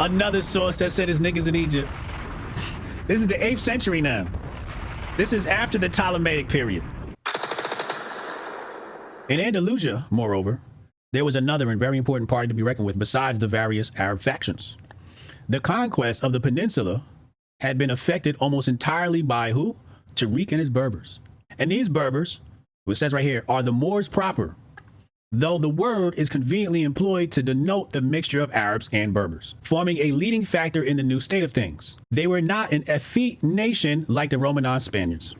Another source that said it's niggas in Egypt. This is the 8th century now. This is after the Ptolemaic period. In Andalusia, moreover, there was another and very important party to be reckoned with besides the various Arab factions. The conquest of the peninsula had been affected almost entirely by who? Tariq and his Berbers. And these Berbers, who it says right here, are the Moors proper, though the word is conveniently employed to denote the mixture of Arabs and Berbers, forming a leading factor in the new state of things. They were not an effete nation like the Romanized Spaniards.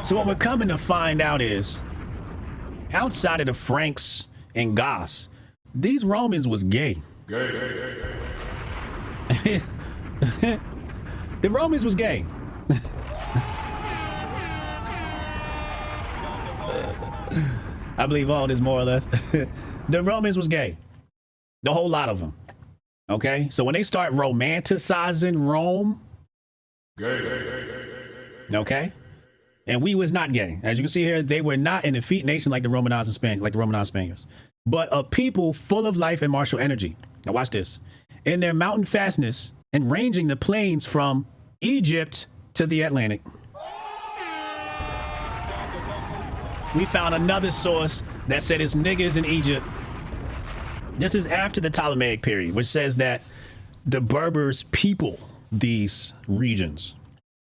So what we're coming to find out is, outside of the Franks and Goths, these Romans was gay. The Romans was gay. I believe all this more or less. The Romans was gay. The whole lot of them. Okay? So when they start romanticizing Rome, okay? And we was not gay. As you can see here, they were not an effete nation like the Romanized Spaniards, but a people full of life and martial energy. Now watch this. In their mountain fastness and ranging the plains from Egypt to the Atlantic. We found another source that said it's niggas in Egypt. This is after the Ptolemaic period, which says that the Berbers people these regions.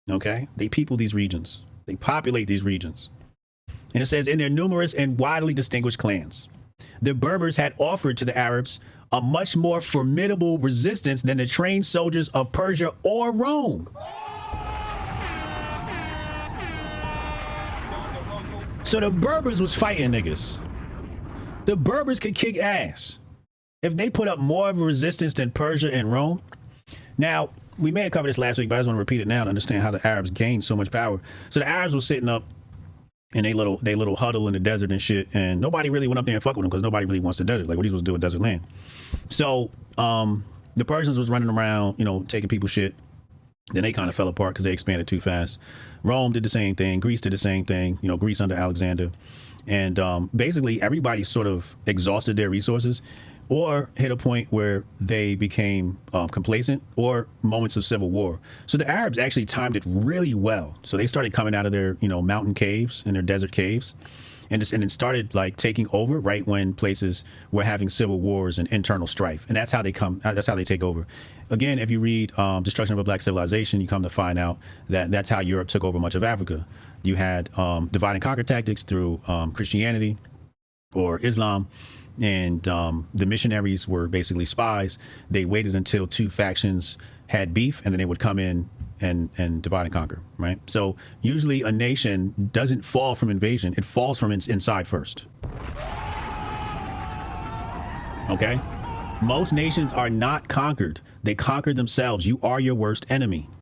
Okay? They people these regions. They populate these regions. And it says in their numerous and widely distinguished clans, the Berbers had offered to the Arabs a much more formidable resistance than the trained soldiers of Persia or Rome. So the Berbers was fighting niggas. The Berbers could kick ass if they put up more of a resistance than Persia and Rome. Now, we may have covered this last week, but I just want to repeat it now to understand how the Arabs gained so much power. So the Arabs were sitting up in they little huddle in the desert and shit, and nobody really went up there and fuck with them because nobody really wants the desert. Like, what are you supposed to do with desert land? So the Persians was running around, taking people's shit. Then they kind of fell apart because they expanded too fast. Rome did the same thing. Greece did the same thing. Greece under Alexander. And basically everybody sort of exhausted their resources or hit a point where they became complacent or moments of civil war. So the Arabs actually timed it really well. So they started coming out of their, mountain caves and their desert caves and it started like taking over right when places were having civil wars and internal strife. And that's how they take over. Again, if you read Destruction of a Black Civilization, you come to find out that that's how Europe took over much of Africa. You had divide and conquer tactics through Christianity or Islam. And the missionaries were basically spies. They waited until two factions had beef, and then they would come in and divide and conquer, right? So usually a nation doesn't fall from invasion. It falls from inside first. Okay? Most nations are not conquered. They conquer themselves. You are your worst enemy.